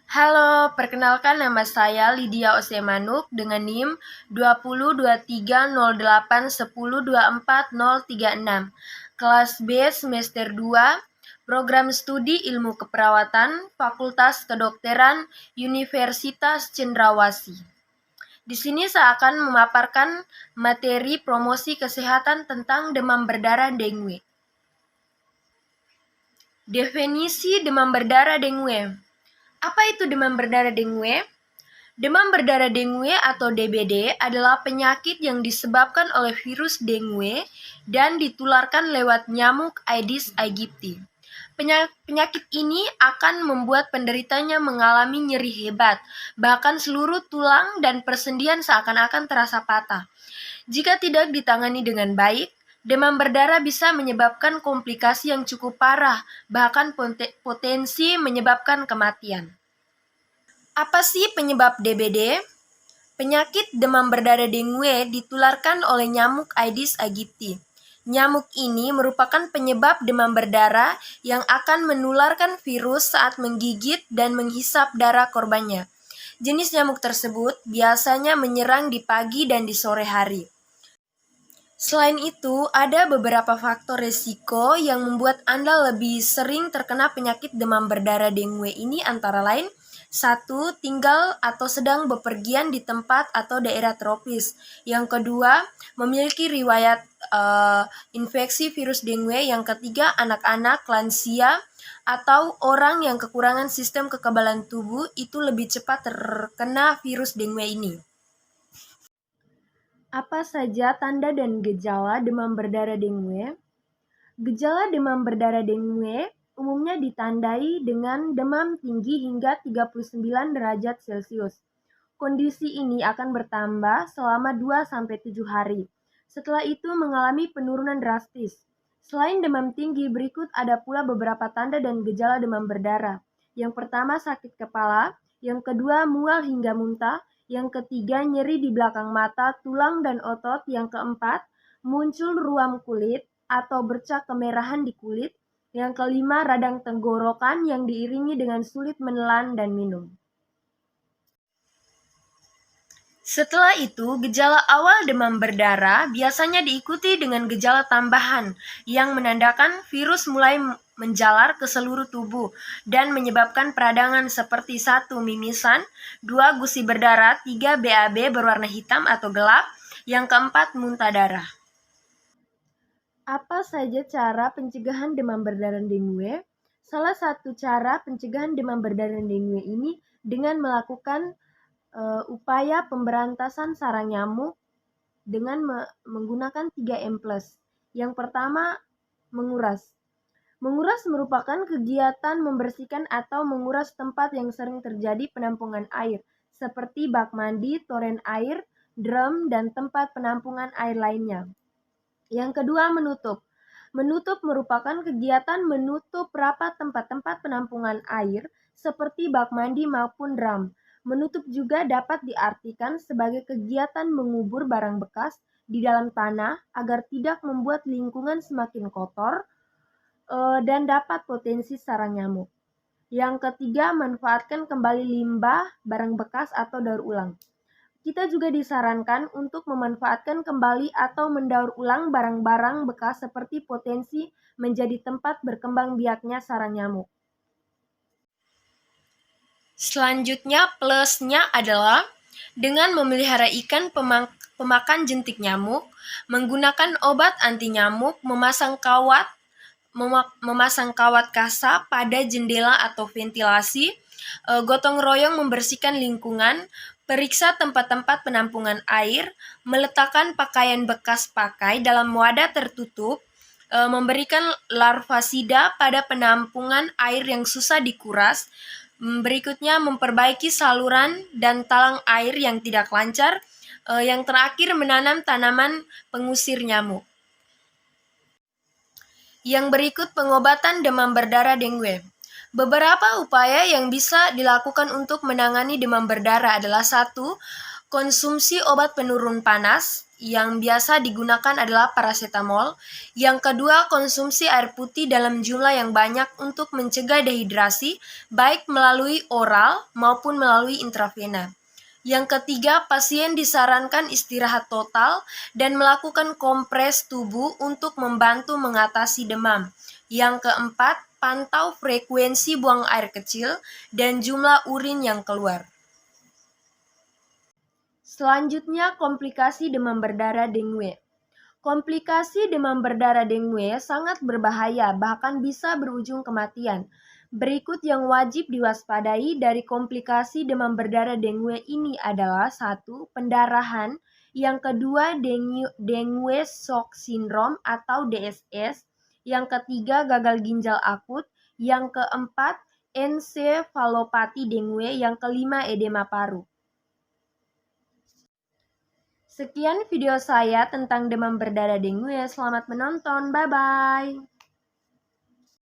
Halo, perkenalkan nama saya Lydia Osemanuk dengan NIM 202308102436, kelas B semester 2, Program Studi Ilmu Keperawatan, Fakultas Kedokteran, Universitas Cendrawasih. Di sini saya akan memaparkan materi promosi kesehatan tentang demam berdarah dengue. Definisi demam berdarah dengue. Apa itu demam berdarah dengue? Demam berdarah dengue atau DBD adalah penyakit yang disebabkan oleh virus dengue dan ditularkan lewat nyamuk Aedes aegypti. Penyakit ini akan membuat penderitanya mengalami nyeri hebat, bahkan seluruh tulang dan persendian seakan-akan terasa patah. Jika tidak ditangani dengan baik, demam berdarah bisa menyebabkan komplikasi yang cukup parah, bahkan potensi menyebabkan kematian. Apa sih penyebab DBD? Penyakit demam berdarah dengue ditularkan oleh nyamuk Aedes aegypti. Nyamuk ini merupakan penyebab demam berdarah yang akan menularkan virus saat menggigit dan menghisap darah korbannya. Jenis nyamuk tersebut biasanya menyerang di pagi dan di sore hari. Selain itu, ada beberapa faktor risiko yang membuat Anda lebih sering terkena penyakit demam berdarah dengue ini antara lain 1. Tinggal atau sedang bepergian di tempat atau daerah tropis. Yang kedua, memiliki riwayat infeksi virus dengue. Yang ketiga, anak-anak, lansia, atau orang yang kekurangan sistem kekebalan tubuh itu lebih cepat terkena virus dengue ini. Apa saja tanda dan gejala demam berdarah dengue? Gejala demam berdarah dengue umumnya ditandai dengan demam tinggi hingga 39 derajat Celcius. Kondisi ini akan bertambah selama 2-7 hari. Setelah itu mengalami penurunan drastis. Selain demam tinggi, berikut ada pula beberapa tanda dan gejala demam berdarah. Yang pertama sakit kepala, yang kedua mual hingga muntah, yang ketiga nyeri di belakang mata, tulang dan otot, yang keempat muncul ruam kulit atau bercak kemerahan di kulit, yang kelima radang tenggorokan yang diiringi dengan sulit menelan dan minum. Setelah itu, gejala awal demam berdarah biasanya diikuti dengan gejala tambahan yang menandakan virus mulai menjalar ke seluruh tubuh dan menyebabkan peradangan seperti 1. Mimisan, 2. Gusi berdarah, 3. BAB berwarna hitam atau gelap, yang keempat muntah darah. Apa saja cara pencegahan demam berdarah dengue? Salah satu cara pencegahan demam berdarah dengue ini dengan melakukan upaya pemberantasan sarang nyamuk dengan menggunakan 3M+. Yang pertama, menguras. Menguras merupakan kegiatan membersihkan atau menguras tempat yang sering terjadi penampungan air, seperti bak mandi, toren air, drum, dan tempat penampungan air lainnya. Yang kedua, menutup. Menutup merupakan kegiatan menutup rapat tempat-tempat penampungan air seperti bak mandi maupun drum. Menutup juga dapat diartikan sebagai kegiatan mengubur barang bekas di dalam tanah agar tidak membuat lingkungan semakin kotor dan dapat potensi sarang nyamuk. Yang ketiga, manfaatkan kembali limbah, barang bekas atau daur ulang. Kita juga disarankan untuk memanfaatkan kembali atau mendaur ulang barang-barang bekas seperti potensi menjadi tempat berkembang biaknya sarang nyamuk. Selanjutnya, plusnya adalah dengan memelihara ikan pemakan jentik nyamuk, menggunakan obat anti nyamuk, memasang kawat kasa pada jendela atau ventilasi, gotong royong membersihkan lingkungan, periksa tempat-tempat penampungan air, meletakkan pakaian bekas pakai dalam wadah tertutup, memberikan larvasida pada penampungan air yang susah dikuras, berikutnya memperbaiki saluran dan talang air yang tidak lancar, yang terakhir menanam tanaman pengusir nyamuk. Yang berikut pengobatan demam berdarah dengue. Beberapa upaya yang bisa dilakukan untuk menangani demam berdarah adalah 1. Konsumsi obat penurun panas. yang biasa digunakan adalah paracetamol. Yang kedua, konsumsi air putih dalam jumlah yang banyak untuk mencegah dehidrasi, baik melalui oral maupun melalui intravena. Yang ketiga, pasien disarankan istirahat total dan melakukan kompres tubuh untuk membantu mengatasi demam. Yang keempat, pantau frekuensi buang air kecil dan jumlah urin yang keluar. Selanjutnya, komplikasi demam berdarah dengue. Komplikasi demam berdarah dengue sangat berbahaya, bahkan bisa berujung kematian. Berikut yang wajib diwaspadai dari komplikasi demam berdarah dengue ini adalah: 1. Pendarahan. Yang kedua, dengue shock syndrome atau DSS. Yang ketiga, gagal ginjal akut. Yang keempat, ensefalopati dengue. Yang kelima, edema paru. Sekian video saya tentang demam berdarah dengue. Selamat menonton. Bye-bye.